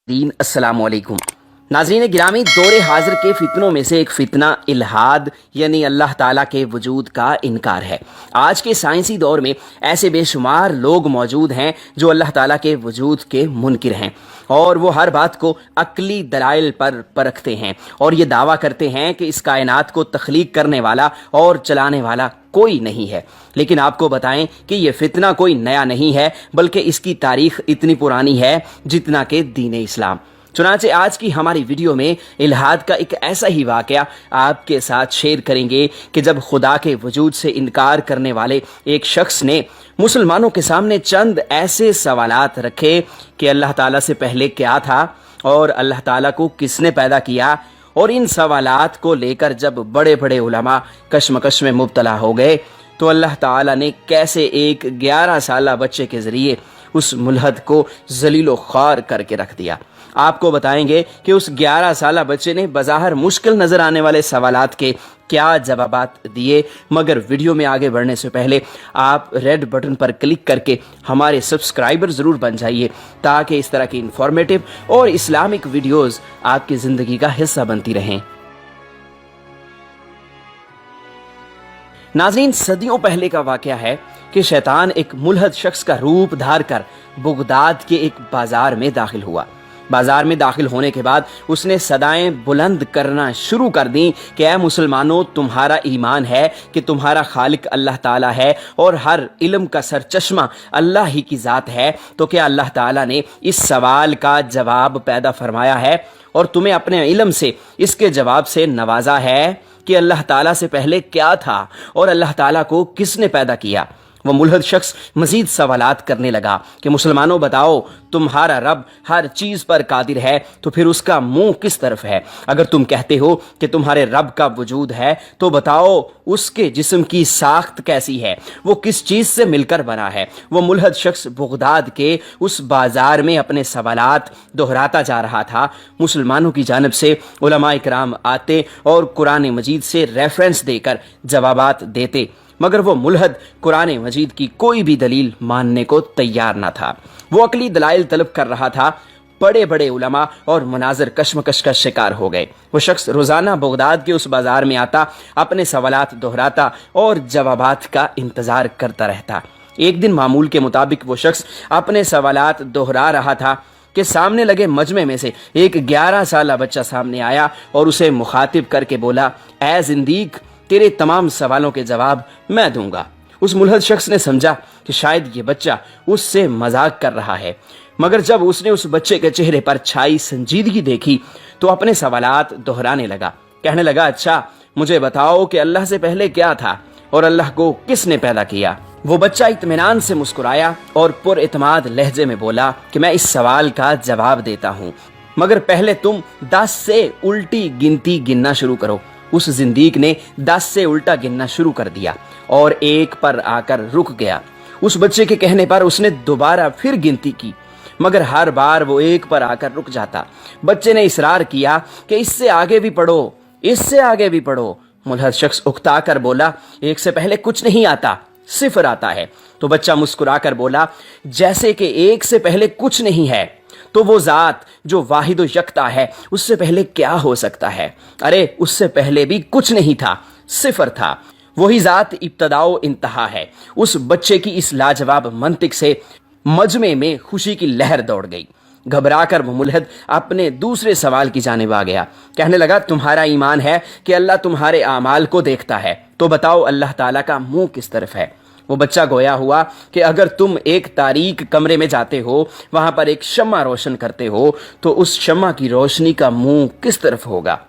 दीन अस्सलाम वालेकुम। नाज़रीन गिरामी, दौरे हाजिर के फितनों में से एक फितना इल्हाद यानी अल्लाह ताला के वजूद का इनकार है। आज के साइंसी दौर में ऐसे बेशुमार लोग मौजूद हैं जो अल्लाह ताला के वजूद के मुनकिर हैं और वो हर बात को अक्ली दलाइल पर परखते हैं और ये दावा करते हैं कि इस कायनात को तख्लीक करने वाला और चलाने वाला कोई नहीं है। लेकिन आपको बताएं कि ये फितना कोई नया नहीं है, बल्कि इसकी तारीख इतनी पुरानी है जितना कि दीन इस्लाम। चुनांचे आज की हमारी वीडियो में इल्हाद का एक ऐसा ही वाकया आपके साथ शेयर करेंगे कि जब खुदा के वजूद से इनकार करने वाले एक शख्स ने मुसलमानों के सामने चंद ऐसे सवालात रखे कि अल्लाह ताला से पहले क्या था और अल्लाह ताला को किसने पैदा किया, और इन सवालात को लेकर जब बड़े बड़े उलमा कश्मकश में मुब्तला हो गए तो अल्लाह ताला ने कैसे एक 11 साला बच्चे के ज़रिए उस मुल्हद को जलीलो ख्वार करके रख दिया। आपको बताएंगे कि उस 11 साला बच्चे ने बज़ाहिर मुश्किल नज़र आने वाले सवालात के क्या जवाबात दिए। मगर वीडियो में आगे बढ़ने से पहले आप रेड बटन पर क्लिक करके हमारे सब्सक्राइबर ज़रूर बन जाइए ताकि इस तरह की इंफॉर्मेटिव और इस्लामिक वीडियोज़ आपकी ज़िंदगी का हिस्सा बनती रहें। नाज़रीन, सदियों पहले का वाक़या है कि शैतान एक मुल्हद शख्स का रूप धार कर बगदाद के एक बाजार में दाखिल हुआ। बाजार में दाखिल होने के बाद उसने सदाएं बुलंद करना शुरू कर दी कि ऐ मुसलमानों, तुम्हारा ईमान है कि तुम्हारा खालिक अल्लाह ताला है और हर इल्म का सरचश्मा अल्लाह ही की ज़ात है। तो क्या अल्लाह ताला ने इस सवाल का जवाब पैदा फरमाया है और तुम्हें अपने इल्म से इसके जवाब से नवाजा है कि अल्लाह ताला से पहले क्या था और अल्लाह ताला को किसने पैदा किया। वो मुल्हद शख्स मजीद सवालात करने लगा कि मुसलमानों, बताओ, तुम्हारा रब हर चीज़ पर कादिर है तो फिर उसका मुंह किस तरफ है? अगर तुम कहते हो कि तुम्हारे रब का वजूद है तो बताओ उसके जिस्म की साख्त कैसी है, वो किस चीज़ से मिलकर बना है। वो मुल्हद शख्स बगदाद के उस बाजार में अपने सवालात दोहराता जा रहा था। मुसलमानों की जानिब से उलमा इकराम आते और कुरान मजीद से रेफरेंस देकर जवाबात देते, मगर वो मुल्हद कुरान मजीद की कोई भी दलील मानने को तैयार ना था। वो अकली दलाइल तलब कर रहा था। बड़े बड़े उलमा और मनाजर कश्मकश का शिकार हो गए। वो शख्स रोज़ाना बगदाद के उस बाजार में आता, अपने सवालात दोहराता और जवाबात का इंतज़ार करता रहता। एक दिन मामूल के मुताबिक वो शख्स अपने सवालात दोहरा रहा था कि सामने लगे मजमे में से एक 11 साला बच्चा सामने आया और उसे मुखातिब करके बोला, ऐ ज़िंदीक, तेरे तमाम सवालों के जवाब मैं दूंगा। उस मुल्हद शख्स ने समझा कि शायद ये बच्चा उससे मजाक कर रहा है, मगर जब उसने उस बच्चे के चेहरे पर छाई संजीदगी देखी तो अपने सवालात दोहराने लगा। कहने लगा, अच्छा मुझे बताओ कि अल्लाह से पहले क्या था और अल्लाह को किसने पैदा किया। वो बच्चा इत्मीनान से मुस्कुराया और पुरइत्माद लहजे में बोला कि मैं इस सवाल का जवाब देता हूँ, मगर पहले तुम 10 से उल्टी गिनती गिनना शुरू करो। उस जिंदीक ने 10 से उल्टा गिनना शुरू कर दिया और 1 पर आकर रुक गया। उस बच्चे के कहने पर उसने दोबारा फिर गिनती की, मगर हर बार वो 1 पर आकर रुक जाता। बच्चे ने इसरार किया कि इससे आगे भी पढ़ो, इससे आगे भी पढ़ो। मुल्हद शख्स उकता कर बोला, 1 से पहले कुछ नहीं आता, 0 आता है। तो बच्चा मुस्कुरा कर बोला, जैसे कि 1 से पहले कुछ नहीं है तो वो ज़ात जो वाहिद यकता है उससे पहले क्या हो सकता है? अरे उससे पहले भी कुछ नहीं था, 0 था। वही ज़ात इब्तदाओ इंतहा है। उस बच्चे की इस लाजवाब मंतिक से मजमे में खुशी की लहर दौड़ गई। घबराकर वो मुल्हद अपने दूसरे सवाल की जानिब आ गया। कहने लगा, तुम्हारा ईमान है कि अल्लाह तुम्हारे आमाल को देखता है, तो बताओ अल्लाह ताला का मुंह किस तरफ है। वो बच्चा गोया हुआ कि अगर तुम एक तारीक कमरे में जाते हो, वहां पर एक शम्मा रोशन करते हो, तो उस शम्मा की रोशनी का मुंह किस तरफ होगा?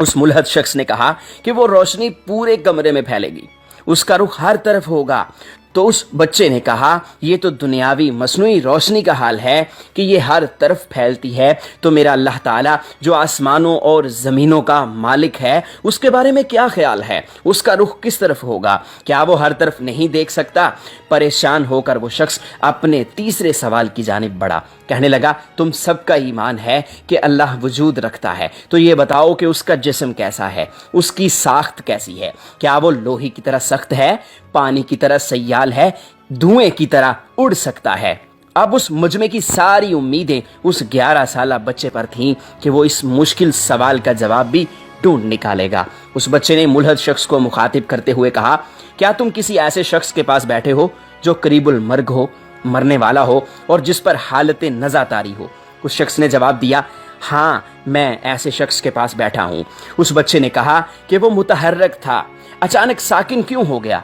उस मुल्हद शख्स ने कहा कि वो रोशनी पूरे कमरे में फैलेगी, उसका रुख हर तरफ होगा। तो उस बच्चे ने कहा, ये तो दुनियावी मसनूई रोशनी का हाल है कि ये हर तरफ फैलती है, तो मेरा अल्लाह ताला जो आसमानों और ज़मीनों का मालिक है उसके बारे में क्या ख्याल है? उसका रुख किस तरफ होगा? क्या वो हर तरफ नहीं देख सकता? परेशान होकर वो शख्स अपने तीसरे सवाल की जानिब बढ़ा। कहने लगा, तुम सबका ईमान है कि अल्लाह वजूद रखता है, तो ये बताओ कि उसका जिस्म कैसा है, उसकी साख्त कैसी है? क्या वो लोहे की तरह सख्त है, पानी की तरह सयाल है, धुएं की तरह उड़ सकता है? اب اس مجمع کی ساری امیدیں اس 11 سالہ بچے پر تھیں کہ وہ اس مشکل سوال کا جواب بھی ڈھونڈ نکالے گا۔ اس بچے نے ملحد شخص کو مخاطب کرتے ہوئے کہا، کیا تم کسی ایسے شخص کے پاس بیٹھے ہو جو قریب المرگ ہو، مرنے والا ہو اور جس پر حالت نزع طاری ہو؟ اس شخص نے جواب دیا، ہاں میں ایسے شخص کے پاس بیٹھا ہوں۔ اس بچے نے کہا کہ وہ متحرک تھا، اچانک ساکن کیوں ہو گیا؟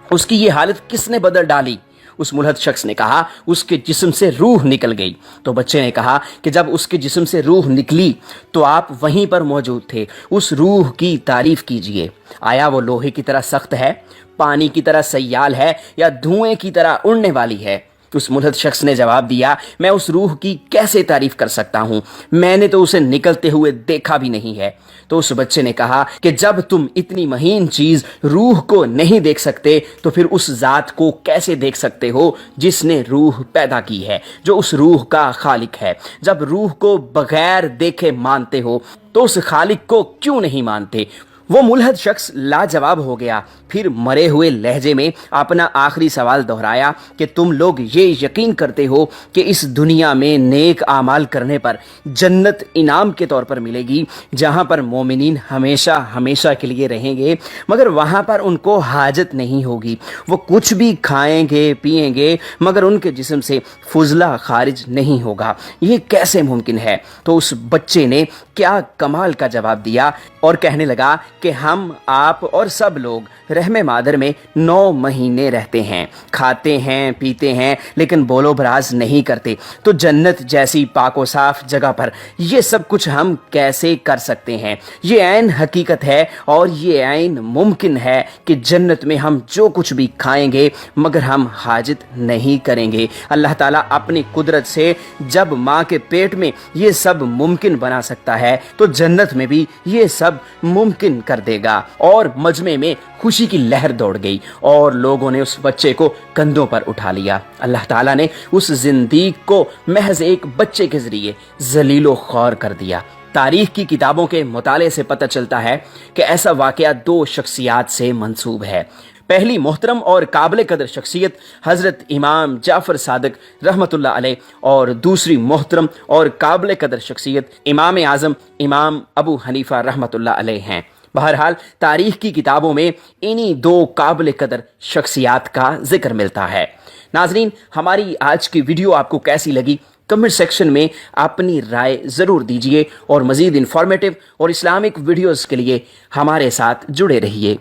اس کی یہ حالت کس نے بدل ڈالی؟ اس ملحد شخص نے کہا، اس کے جسم سے روح نکل گئی۔ تو بچے نے کہا کہ جب اس کے جسم سے روح نکلی تو آپ وہیں پر موجود تھے، اس روح کی تعریف کیجئے۔ آیا وہ لوہے کی طرح سخت ہے، پانی کی طرح سیال ہے یا دھوئیں کی طرح اڑنے والی ہے؟ اس ملحد شخص نے جواب دیا، میں اس روح کی کیسے تعریف کر سکتا ہوں، میں نے تو اسے نکلتے ہوئے دیکھا بھی نہیں ہے۔ تو اس بچے نے کہا کہ جب تم اتنی مہین چیز روح کو نہیں دیکھ سکتے تو پھر اس ذات کو کیسے دیکھ سکتے ہو جس نے روح پیدا کی ہے، جو اس روح کا خالق ہے؟ جب روح کو بغیر دیکھے مانتے ہو تو اس خالق کو کیوں نہیں مانتے؟ وہ ملحد شخص لاجواب ہو گیا، پھر مرے ہوئے لہجے میں اپنا آخری سوال دہرایا کہ تم لوگ یہ یقین کرتے ہو کہ اس دنیا میں نیک اعمال کرنے پر جنت انعام کے طور پر ملے گی، جہاں پر مومنین ہمیشہ ہمیشہ کے لیے رہیں گے، مگر وہاں پر ان کو حاجت نہیں ہوگی، وہ کچھ بھی کھائیں گے پیئیں گے مگر ان کے جسم سے فضلہ خارج نہیں ہوگا، یہ کیسے ممکن ہے؟ تو اس بچے نے کیا کمال کا جواب دیا اور کہنے لگا کہ ہم، آپ اور سب لوگ رحم مادر میں 9 مہینے رہتے ہیں، کھاتے ہیں پیتے ہیں لیکن بول و براز نہیں کرتے، تو جنت جیسی پاک و صاف جگہ پر یہ سب کچھ ہم کیسے کر سکتے ہیں؟ یہ عین حقیقت ہے اور یہ عین ممکن ہے کہ جنت میں ہم جو کچھ بھی کھائیں گے مگر ہم حاجت نہیں کریں گے۔ اللہ تعالیٰ اپنی قدرت سے جب ماں کے پیٹ میں یہ سب ممکن بنا سکتا ہے تو جنت میں بھی یہ سب ممکن کر دے گا۔ اور مجمع میں خوشی کی لہر دوڑ گئی اور لوگوں نے اس بچے کو کندھوں پر اٹھا لیا۔ اللہ تعالیٰ نے اس زندیق کو محض ایک بچے کے ذریعے ذلیل و خوار کر دیا۔ تاریخ کی کتابوں کے مطالعے سے پتہ چلتا ہے کہ ایسا واقعہ 2 شخصیات سے منسوب ہے۔ پہلی محترم اور قابل قدر شخصیت حضرت امام جعفر صادق رحمۃ اللہ علیہ، اور دوسری محترم اور قابل قدر شخصیت امام اعظم امام ابو حنیفہ رحمۃ اللہ علیہ ہیں۔ بہرحال تاریخ کی کتابوں میں انہی 2 قابل قدر شخصیات کا ذکر ملتا ہے۔ ناظرین، ہماری آج کی ویڈیو آپ کو کیسی لگی؟ کمنٹ سیکشن میں اپنی رائے ضرور دیجیے اور مزید انفارمیٹیو اور اسلامک ویڈیوز کے لیے ہمارے ساتھ جڑے رہیے۔